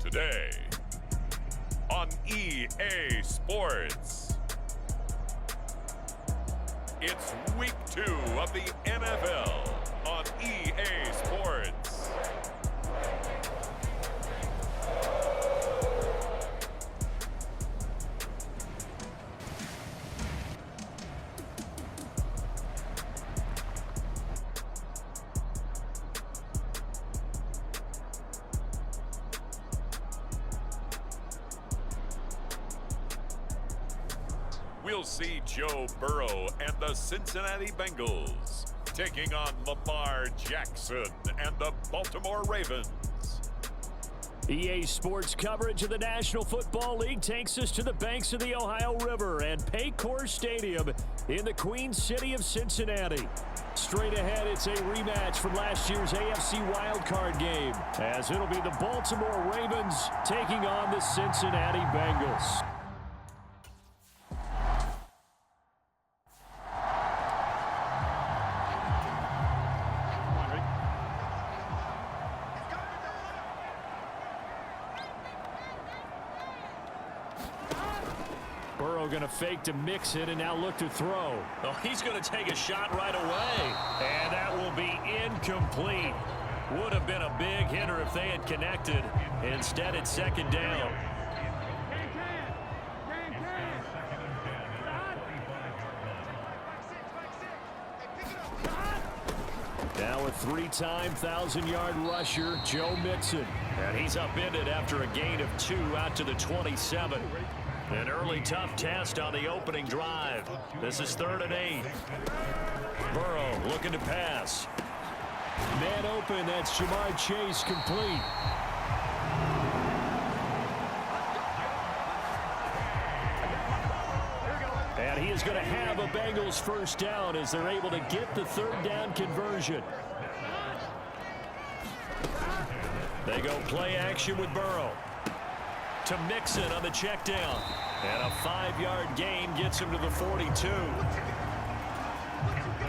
Today on EA Sports, it's week 2 of the NFL on EA Sports. We'll see Joe Burrow and the Cincinnati Bengals taking on Lamar Jackson and the Baltimore Ravens. EA Sports coverage of the National Football League takes us to the banks of the Ohio River and Paycor Stadium in the Queen City of Cincinnati. Straight ahead, it's a rematch from last year's AFC wildcard game, as it'll be the Baltimore Ravens taking on the Cincinnati Bengals. Burrow going to fake to mix it and now look to throw. Oh, he's going to take a shot right away. And that will be incomplete. Would have been a big hitter if they had connected. Instead, it's second down. Now a three-time 1,000-yard rusher, Joe Mixon. And he's upended after a gain of 2 out to the 27. An early tough test on the opening drive. This is 3rd and 8. Burrow looking to pass. Man open, that's Jamar Chase, complete. And he is going to have a Bengals first down as they're able to get the 3rd down conversion. They go play action with Burrow. To Mixon on the check down. And a 5-yard gain gets him to the 42.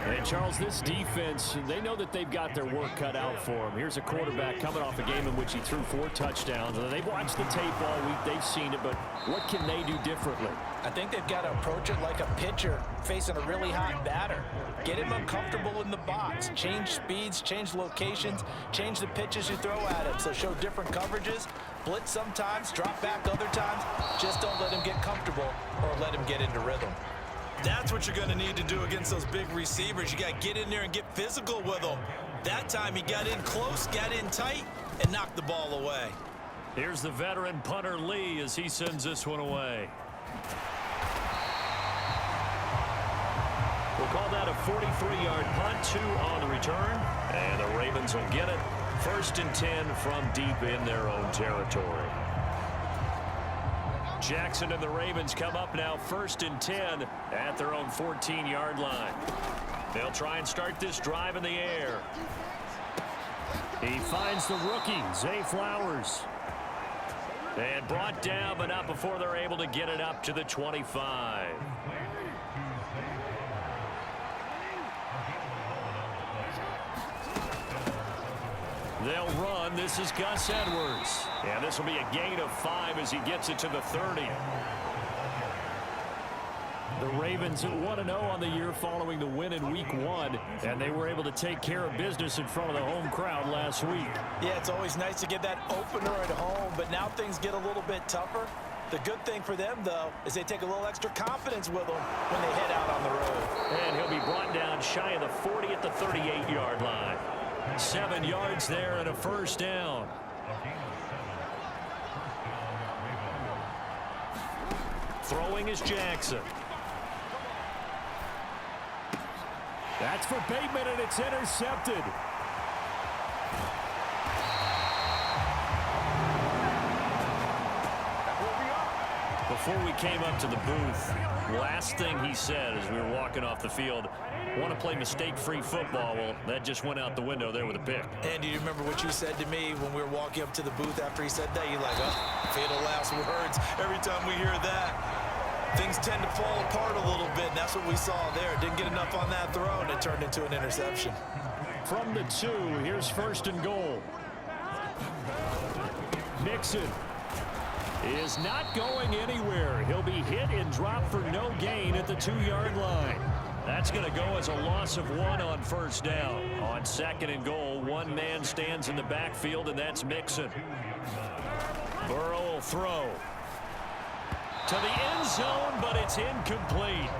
And Charles, this defense, they know that they've got their work cut out for them. Here's a quarterback coming off a game in which he threw 4 touchdowns. And they've watched the tape all week. They've seen it, but what can they do differently? I think they've got to approach it like a pitcher facing a really hot batter. Get him uncomfortable in the box. Change speeds, change locations, change the pitches you throw at him. So show different coverages. Blitz sometimes, drop back other times. Just don't let him get comfortable or let him get into rhythm. That's what you're going to need to do against those big receivers. You got to get in there and get physical with them. That time he got in close, got in tight, and knocked the ball away. Here's the veteran punter Lee as he sends this one away. We'll call that a 43-yard punt, 2 on the return. And the Ravens will get it. 1st and 10 from deep in their own territory. Jackson and the Ravens come up now 1st and 10 at their own 14-yard line. They'll try and start this drive in the air. He finds the rookie, Zay Flowers. And brought down, but not before they're able to get it up to the 25. They'll run. This is Gus Edwards. And this will be a gain of 5 as he gets it to the 30. The Ravens at 1-0 on the year following the win in Week 1. And they were able to take care of business in front of the home crowd last week. Yeah, it's always nice to get that opener at home, but now things get a little bit tougher. The good thing for them, though, is they take a little extra confidence with them when they head out on the road. And he'll be brought down shy of the 40 at the 38-yard line. 7 yards there and a first down. Throwing is Jackson. That's for Bateman, and it's intercepted. Before we came up to the booth, last thing he said as we were walking off the field, want to play mistake-free football. Well, that just went out the window there with a pick. And do you remember what you said to me when we were walking up to the booth after he said that? You're like, oh, fatal last words. Every time we hear that, things tend to fall apart a little bit, and that's what we saw there. Didn't get enough on that throw, and it turned into an interception. From the 2, here's 1st and goal. Mixon is not going anywhere. He'll be hit and dropped for no gain at the 2-yard line. That's going to go as a loss of 1 on first down. On 2nd and goal, one man stands in the backfield, and that's Mixon. Burrow will throw to the end zone, but it's incomplete.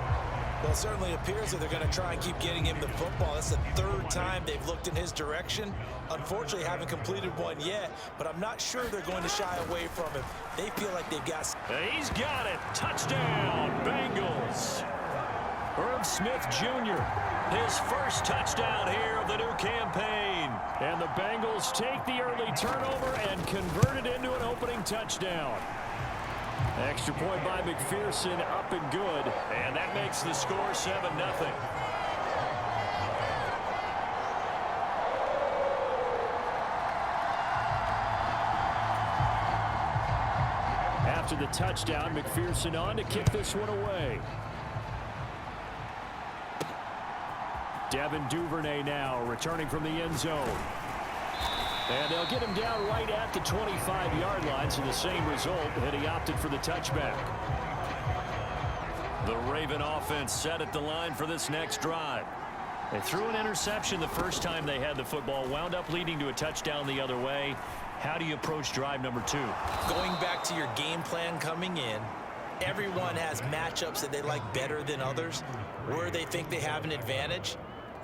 Well, it certainly appears that they're going to try and keep getting him the football. That's the 3rd time they've looked in his direction. Unfortunately, haven't completed one yet, but I'm not sure they're going to shy away from him. They feel like they've got... He's got it. Touchdown, Bengals. Irv Smith Jr., his first touchdown here of the new campaign. And the Bengals take the early turnover and convert it into an opening touchdown. Extra point by McPherson, up and good. And that makes the score 7-0. After the touchdown, McPherson on to kick this one away. Devin Duvernay now returning from the end zone. And they'll get him down right at the 25-yard line, so the same result, and he opted for the touchback. The Raven offense set at the line for this next drive. They threw an interception the first time they had the football, wound up leading to a touchdown the other way. How do you approach drive number 2? Going back to your game plan coming in, everyone has matchups that they like better than others, where they think they have an advantage.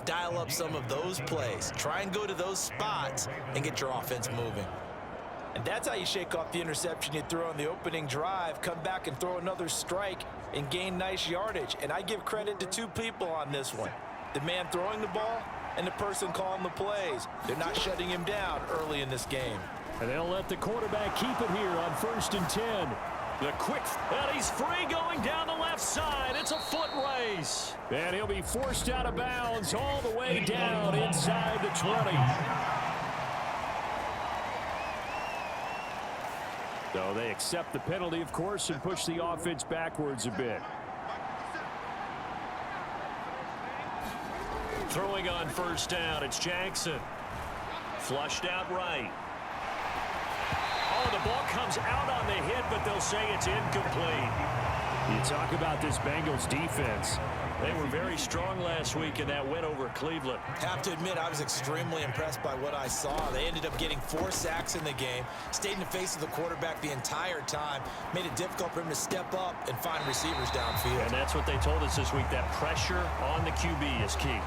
Dial up some of those plays. Try and go to those spots and get your offense moving. And that's how you shake off the interception you threw on the opening drive. Come back and throw another strike and gain nice yardage. And I give credit to 2 people on this one. The man throwing the ball and the person calling the plays. They're not shutting him down early in this game. And they'll let the quarterback keep it here on 1st and 10. The quick, and he's free going down the left side. It's a foot race. And he'll be forced out of bounds all the way down inside the 20. So they accept the penalty, of course, and push the offense backwards a bit. Throwing on first down, it's Jackson. Flushed out right. Oh, the ball comes out on the hit, but they'll say it's incomplete. You talk about this Bengals defense. They were very strong last week in that win over Cleveland. Have to admit, I was extremely impressed by what I saw. They ended up getting 4 sacks in the game, stayed in the face of the quarterback the entire time, made it difficult for him to step up and find receivers downfield. And that's what they told us this week, that pressure on the QB is key.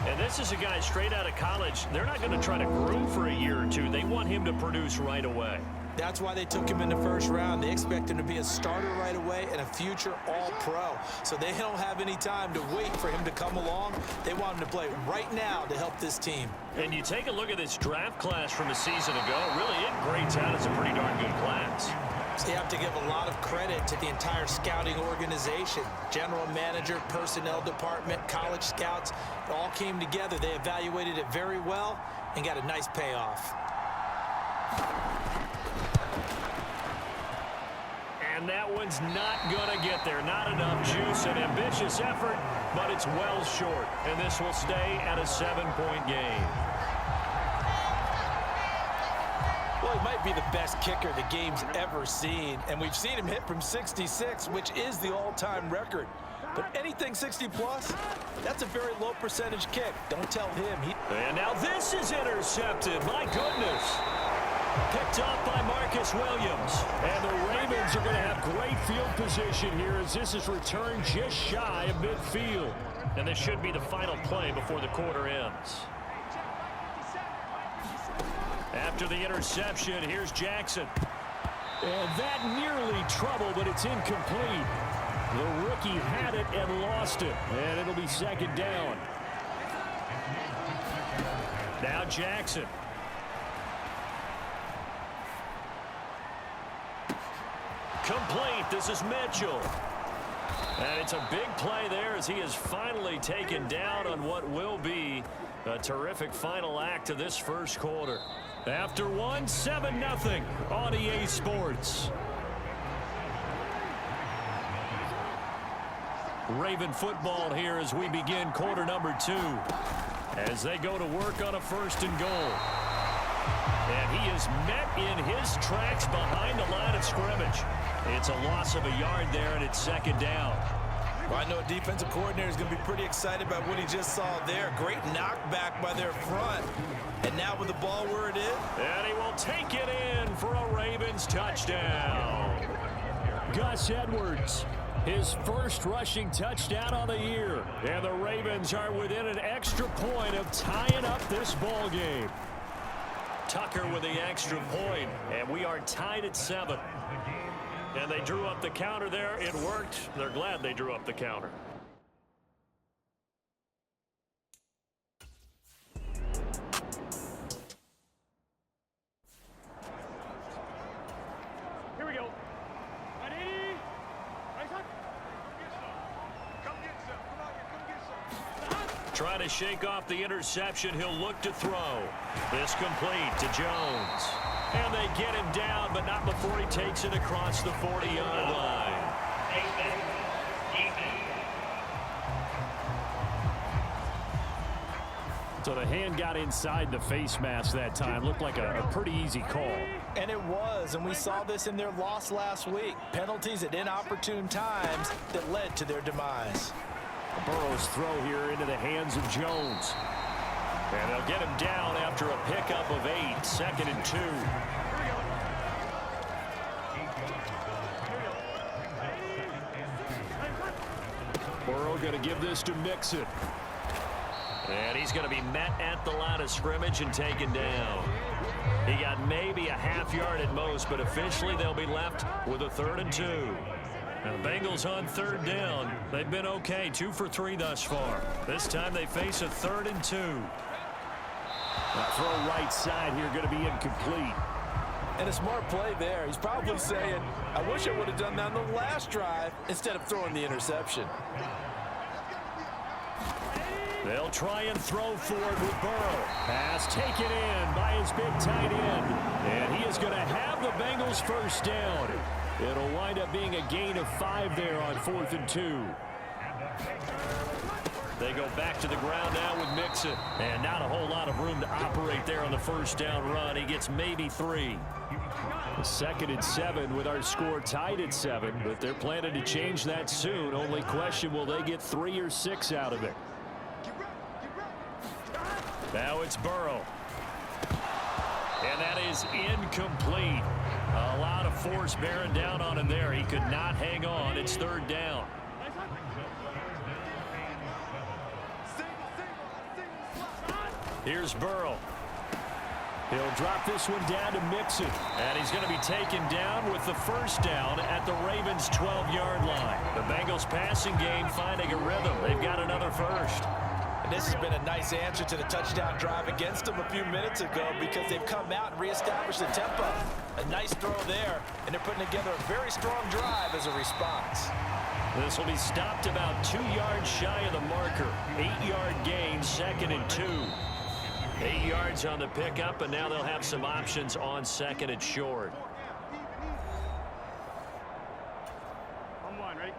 And this is a guy straight out of college. They're not going to try to groom for a year or 2. They want him to produce right away. That's why they took him in the first round. They expect him to be a starter right away and a future All-Pro. So they don't have any time to wait for him to come along. They want him to play right now to help this team. And you take a look at this draft class from a season ago. Really, it grades out as a pretty darn good class. So you have to give a lot of credit to the entire scouting organization. General manager, personnel department, college scouts, it all came together. They evaluated it very well and got a nice payoff. And that one's not going to get there. Not enough juice. An ambitious effort, but it's well short. And this will stay at a 7-point game. Well, he might be the best kicker the game's ever seen. And we've seen him hit from 66, which is the all-time record. But anything 60-plus, that's a very low percentage kick. Don't tell him. And now this is intercepted. My goodness. Picked off by Marcus Williams. And the Ravens are going to have great field position here as this is returned just shy of midfield. And this should be the final play before the quarter ends. After the interception, here's Jackson. And that nearly trouble, but it's incomplete. The rookie had it and lost it. And it'll be 2nd down. Now Jackson. Complete. This is Mitchell. And it's a big play there as he is finally taken down on what will be a terrific final act of this first quarter. After 7-0 on EA Sports. Raven football here as we begin quarter number 2. As they go to work on a 1st and goal. And he is met in his tracks behind the line of scrimmage. It's a loss of a yard there, and it's second down. Well, I know a defensive coordinator is going to be pretty excited about what he just saw there. Great knockback by their front. And now with the ball where it is. And he will take it in for a Ravens touchdown. Gus Edwards, his first rushing touchdown on the year. And the Ravens are within an extra point of tying up this ball game. Tucker with the extra point, and we are tied at 7. And they drew up the counter there. It worked. They're glad they drew up the counter. Here we go. Ready? Come get some. Come on, come get some. Trying to shake off the interception. He'll look to throw. This complete to Jones. And they get him down, but not before he takes it across the 40-yard line. So the hand got inside the face mask that time. Looked like a pretty easy call. And it was, and we saw this in their loss last week. Penalties at inopportune times that led to their demise. Burrow's throw here into the hands of Jones. And they'll get him down after a pickup of 8, second and 2. Burrow going to give this to Mixon. And he's going to be met at the line of scrimmage and taken down. He got maybe a half yard at most, but officially they'll be left with a 3rd and 2. And the Bengals on 3rd down. They've been okay, 2 for 3 thus far. This time they face a 3rd and 2. Throw right side here going to be incomplete. And a smart play there. He's probably saying, I wish I would have done that on the last drive instead of throwing the interception. They'll try and throw forward with Burrow. Pass taken in by his big tight end. And he is going to have the Bengals first down. It'll wind up being a gain of 5 there on 4th and 2. They go back to the ground now with Mixon. And not a whole lot of room to operate there on the first down run. He gets maybe 3. 2nd and 7 with our score tied at 7. But they're planning to change that soon. Only question, will they get 3 or 6 out of it? Now it's Burrow. And that is incomplete. A lot of force bearing down on him there. He could not hang on. It's 3rd down. Here's Burrow. He'll drop this one down to Mixon. And he's going to be taken down with the first down at the Ravens' 12-yard line. The Bengals passing game finding a rhythm. They've got another first. And this has been a nice answer to the touchdown drive against them a few minutes ago because they've come out and reestablished the tempo. A nice throw there, and they're putting together a very strong drive as a response. This will be stopped about 2 yards shy of the marker. 8-yard gain, 2nd and 2. 8 yards on the pickup, and now they'll have some options on 2nd and short. On 1, right?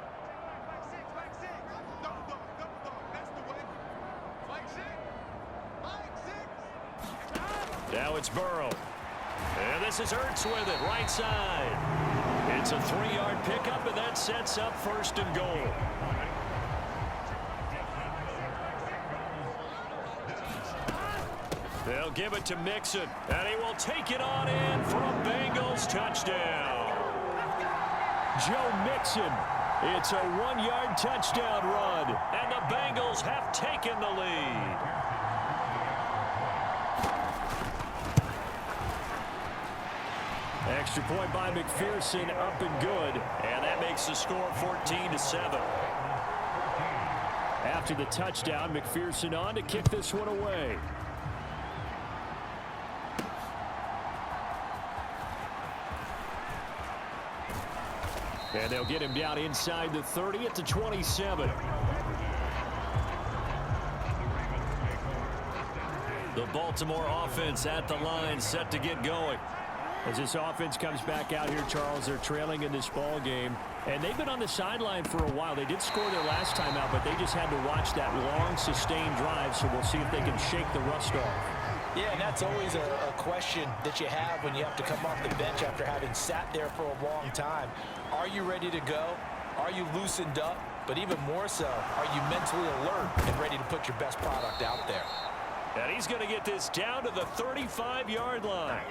Now it's Burrow. And this is Ertz with it, right side. It's a 3-yard pickup, and that sets up 1st and goal. They'll give it to Mixon, and he will take it on in for a Bengals touchdown. Joe Mixon. It's a 1-yard touchdown run, and the Bengals have taken the lead. Extra point by McPherson, up and good, and that makes the score 14-7. After the touchdown, McPherson on to kick this one away. And they'll get him down inside the 30 at the 27. The Baltimore offense at the line, set to get going. As this offense comes back out here, Charles, they're trailing in this ball game. And they've been on the sideline for a while. They did score their last time out, but they just had to watch that long, sustained drive, so we'll see if they can shake the rust off. Yeah, and that's always a question that you have when you have to come off the bench after having sat there for a long time. Are you ready to go? Are you loosened up? But even more so, are you mentally alert and ready to put your best product out there? And he's going to get this down to the 35-yard line.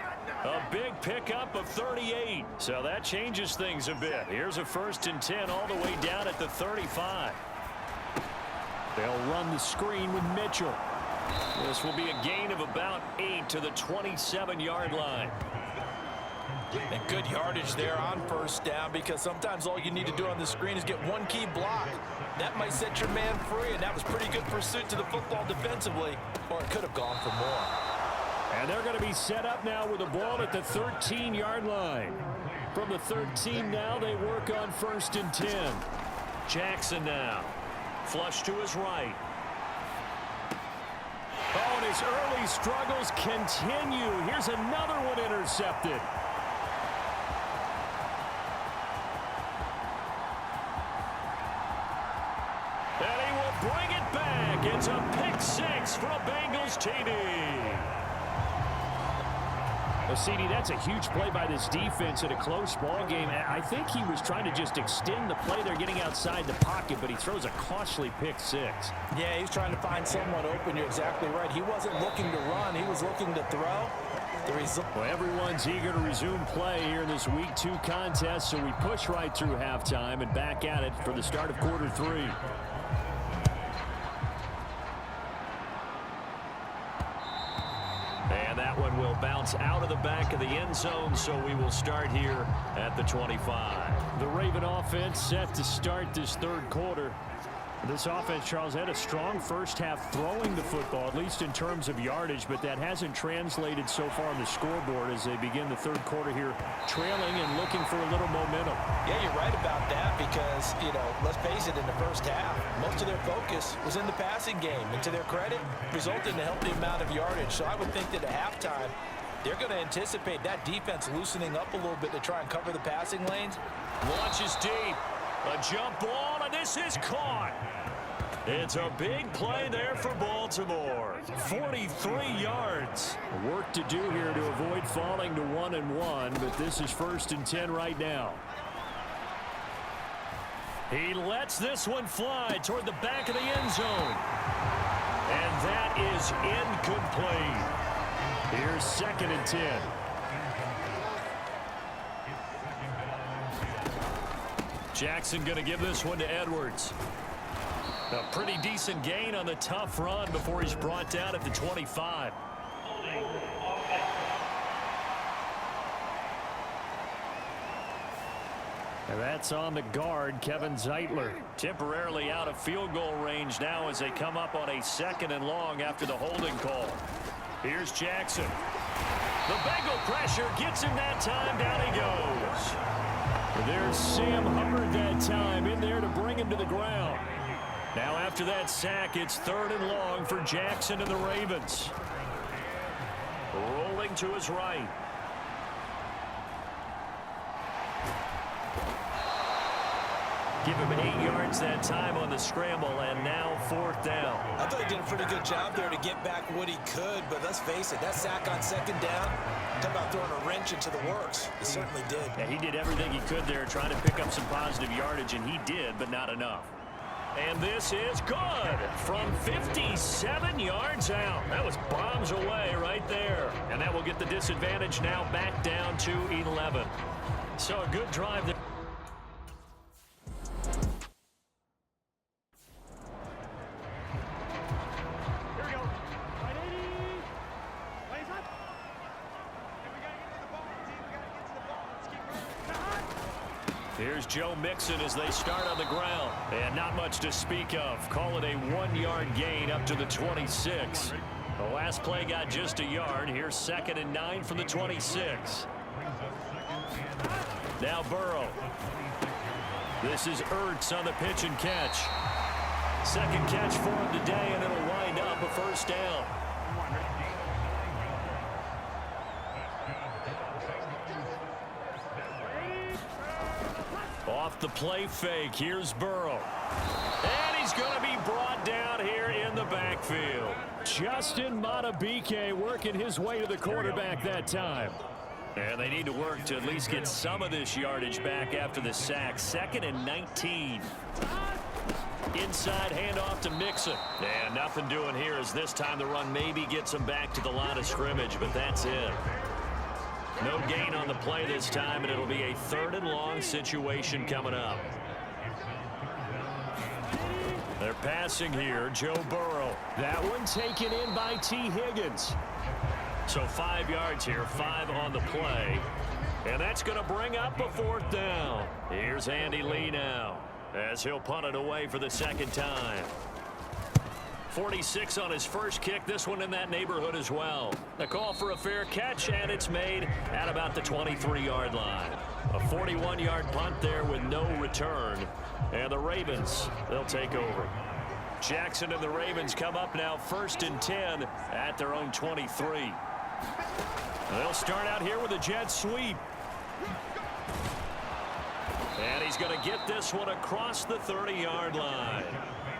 A big pickup of 38. So that changes things a bit. Here's a 1st and 10 all the way down at the 35. They'll run the screen with Mitchell. This will be a gain of about 8 to the 27-yard line. And good yardage there on 1st down, because sometimes all you need to do on the screen is get one key block. That might set your man free, and that was pretty good pursuit to the football defensively, or it could have gone for more. And they're going to be set up now with the ball at the 13-yard line. From the 13 now, they work on 1st and 10. Jackson now. Flush to his right. Oh, and his early struggles continue. Here's another one intercepted. And he will bring it back. It's a pick 6 for a Bengals TD. Well, CD, that's a huge play by this defense in a close ball game. I think he was trying to just extend the play. They're getting outside the pocket, but he throws a costly pick 6. Yeah, he's trying to find someone open. You're exactly right. He wasn't looking to run. He was looking to throw. Well, everyone's eager to resume play here in this Week 2 contest, so we push right through halftime and back at it for the start of quarter 3. And that one will bounce out of the back of the end zone, so we will start here at the 25. The Raven offense set to start this 3rd quarter. This offense, Charles, had a strong first half throwing the football, at least in terms of yardage, but that hasn't translated so far on the scoreboard as they begin the 3rd quarter here, trailing and looking for a little momentum. Yeah, you're right about that because, let's face it, in the first half, most of their focus was in the passing game. And to their credit, resulted in a healthy amount of yardage. So I would think that at halftime, they're going to anticipate that defense loosening up a little bit to try and cover the passing lanes. Launches deep. A jump ball, and this is caught. It's a big play there for Baltimore. 43 yards. Work to do here to avoid falling to 1-1, but this is 1st and 10 right now. He lets this one fly toward the back of the end zone. And that is incomplete. Here's 2nd and 10. Jackson going to give this one to Edwards. A pretty decent gain on the tough run before he's brought down at the 25. And that's on the guard, Kevin Zeitler. Temporarily out of field goal range now as they come up on a 2nd and long after the holding call. Here's Jackson. The Bengal pressure gets him that time. Down he goes. There's Sam Hubbard that time in there to bring him to the ground. Now after that sack, it's 3rd and long for Jackson and the Ravens. Rolling to his right. Give him 8 yards that time on the scramble, and now 4th down. I thought he did a pretty good job there to get back what he could, but let's face it, that sack on 2nd down, talk about throwing a wrench into the works. He certainly did. Yeah, he did everything he could there trying to pick up some positive yardage, and he did, but not enough. And this is good from 57 yards out. That was bombs away right there. And that will get the disadvantage now back down to 11. So a good drive there. Here's Joe Mixon as they start on the ground. And not much to speak of. Call it a 1-yard gain up to the 26. The last play got just a yard. Here's 2nd and 9 from the 26. Now Burrow. This is Ertz on the pitch and catch. 2nd catch for him today, and it'll wind up a 1st down. Off the play fake, here's Burrow. And he's going to be brought down here in the backfield. Justin Matabike working his way to the quarterback that time. And they need to work to at least get some of this yardage back after the sack. 2nd and 19. Inside handoff to Mixon. And nothing doing here as this time the run maybe gets him back to the line of scrimmage, but that's it. No gain on the play this time, and it'll be a 3rd and long situation coming up. They're passing here, Joe Burrow. That one taken in by T. Higgins. So 5 yards here, 5 on the play. And that's going to bring up a 4th down. Here's Andy Lee now as he'll punt it away for the 2nd time. 46 on his first kick, this one in that neighborhood as well. The call for a fair catch, and it's made at about the 23-yard line. A 41-yard punt there with no return. And the Ravens, they'll take over. Jackson and the Ravens come up now 1st and 10 at their own 23. They'll start out here with a jet sweep. And he's going to get this one across the 30-yard line.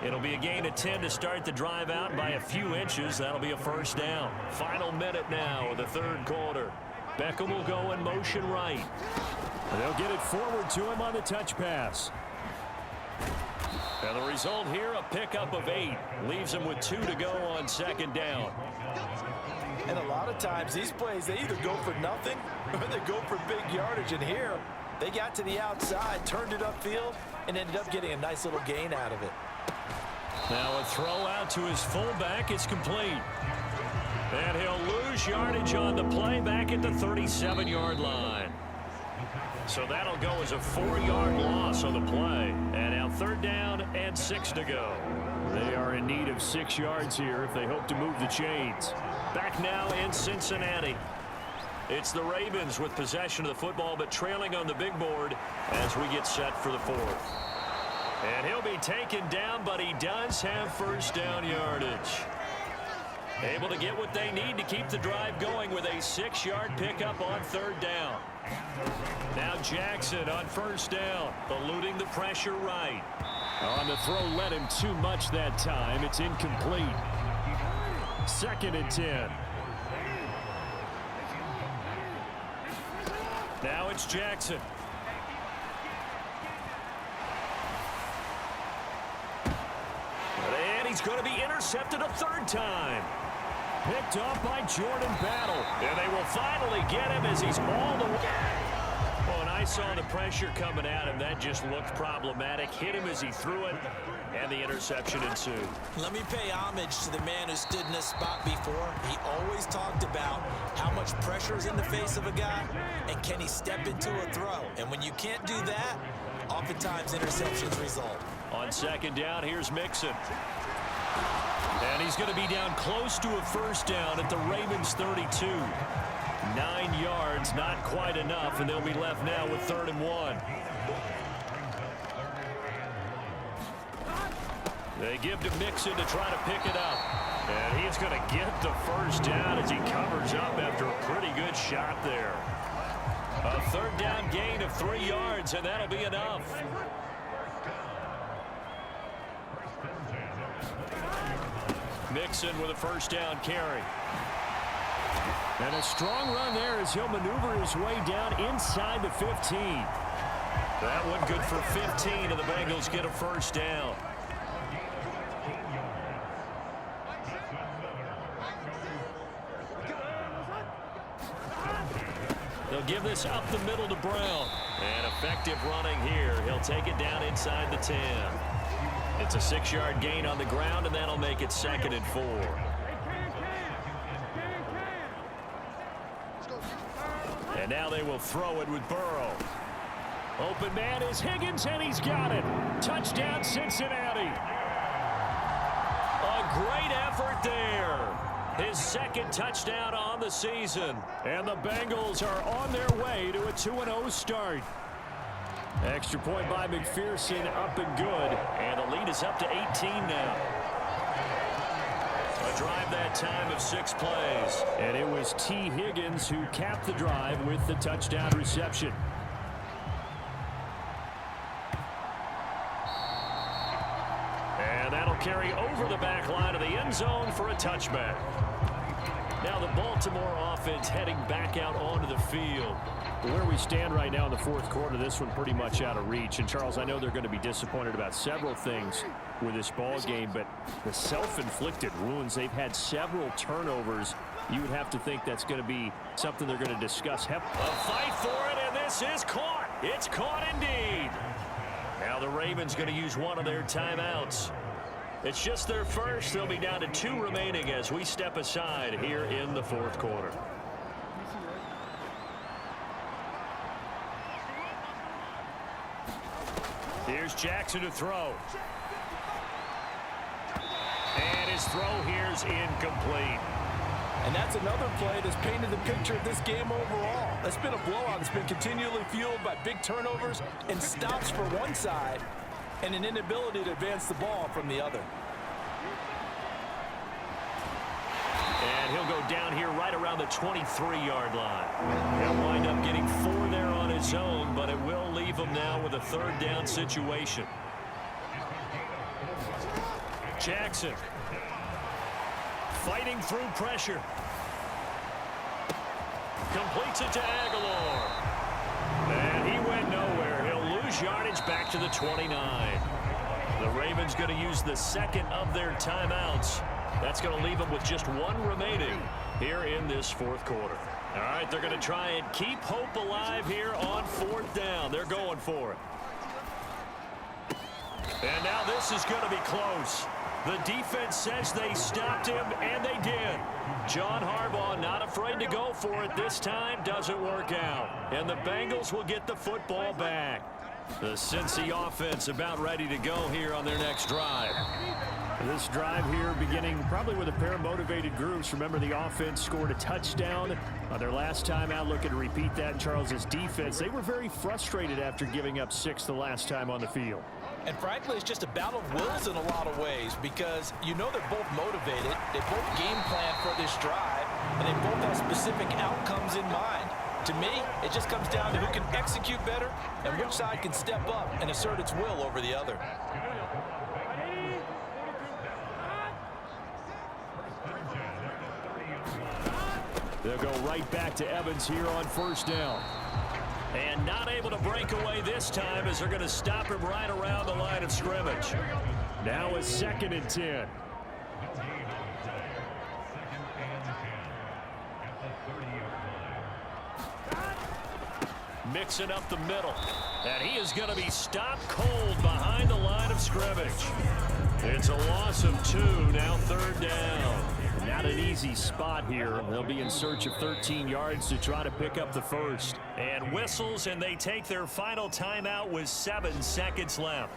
It'll be a gain of 10 to start the drive out by a few inches. That'll be a 1st down. Final minute now of the 3rd quarter. Beckham will go in motion right. And they'll get it forward to him on the touch pass. And the result here, a pickup of 8. Leaves him with 2 to go on 2nd down. And a lot of times these plays, they either go for nothing or they go for big yardage. And here, they got to the outside, turned it upfield, and ended up getting a nice little gain out of it. Now a throw out to his fullback. It's complete. And he'll lose yardage on the play back at the 37-yard line. So that'll go as a 4-yard loss on the play. And now 3rd down and 6 to go. They are in need of 6 yards here if they hope to move the chains. Back now in Cincinnati. It's the Ravens with possession of the football, but trailing on the big board as we get set for the 4th. And he'll be taken down, but he does have 1st down yardage. Able to get what they need to keep the drive going with a 6-yard pickup on 3rd down. Now Jackson on 1st down, eluding the pressure right. On the throw, led him too much that time. It's incomplete. 2nd and 10. Now it's Jackson. And he's going to be intercepted a 3rd time. Picked off by Jordan Battle. And they will finally get him as he's all the way. Oh, and I saw the pressure coming at him. That just looked problematic. Hit him as he threw it, and the interception ensued. Let me pay homage to the man who stood in this spot before. He always talked about how much pressure is in the face of a guy, and can he step into a throw. And when you can't do that, oftentimes interceptions result. On 2nd down, here's Mixon. And he's going to be down close to a 1st down at the Ravens 32. 9 yards, not quite enough, and they'll be left now with 3rd and 1. They give to Mixon to try to pick it up. And he's going to get the 1st down as he covers up after a pretty good shot there. A 3rd down gain of 3 yards, and that'll be enough. Mixon with a 1st down carry. And a strong run there as he'll maneuver his way down inside the 15. That one good for 15, and the Bengals get a 1st down. They'll give this up the middle to Brown. And effective running here. He'll take it down inside the 10. It's a 6-yard gain on the ground, and that'll make it 2nd and 4. And now they will throw it with Burrow. Open man is Higgins, and he's got it. Touchdown, Cincinnati. A great effort there. His 2nd touchdown on the season. And the Bengals are on their way to a 2-0 start. Extra point by McPherson, up and good. And the lead is up to 18 now. A drive that time of 6 plays. And it was T. Higgins who capped the drive with the touchdown reception. And that'll carry over the back line of the end end zone for a touchback. Now the Baltimore offense heading back out onto the field. Where we stand right now in the fourth quarter, this one pretty much out of reach. And, Charles, I know they're going to be disappointed about several things with this ball game, but the self-inflicted wounds, they've had several turnovers. You would have to think that's going to be something they're going to discuss. A fight for it, and this is caught. It's caught indeed. Now the Ravens going to use one of their timeouts. It's just their first. They'll be down to 2 remaining as we step aside here in the fourth quarter. Here's Jackson to throw. And his throw here is incomplete. And that's another play that's painted the picture of this game overall. It's been a blowout. It's been continually fueled by big turnovers and stops for one side and an inability to advance the ball from the other. And he'll go down here right around the 23-yard line. He'll wind up getting 4 there on his own, but it will leave him now with a third down situation. Jackson fighting through pressure. Completes it to Aguilar. And he went nowhere. He'll lose yardage back to the 29. The Ravens going to use the second of their timeouts. That's going to leave them with just 1 remaining here in this fourth quarter. All right, they're going to try and keep hope alive here on 4th down. They're going for it. And now this is going to be close. The defense says they stopped him, and they did. John Harbaugh not afraid to go for it this time. Doesn't work out. And the Bengals will get the football back. The Cincy offense about ready to go here on their next drive. This drive here beginning probably with a pair of motivated groups. Remember, the offense scored a touchdown on their last time out. Looking to repeat that in Charles's defense. They were very frustrated after giving up 6 the last time on the field. And frankly, it's just a battle of wills in a lot of ways because you know they're both motivated. They both game plan for this drive, and they both have specific outcomes in mind. To me, it just comes down to who can execute better and which side can step up and assert its will over the other. They'll go right back to Evans here on 1st down. And not able to break away this time as they're going to stop him right around the line of scrimmage. Now a 2nd and 10. Mixing up the middle. And he is going to be stopped cold behind the line of scrimmage. It's a loss of 2, now 3rd down. Not an easy spot here. They'll be in search of 13 yards to try to pick up the first. And whistles, and they take their final timeout with 7 seconds left.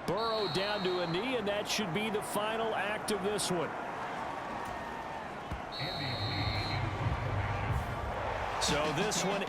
Burrow down to a knee, and that should be the final act of this one. So this one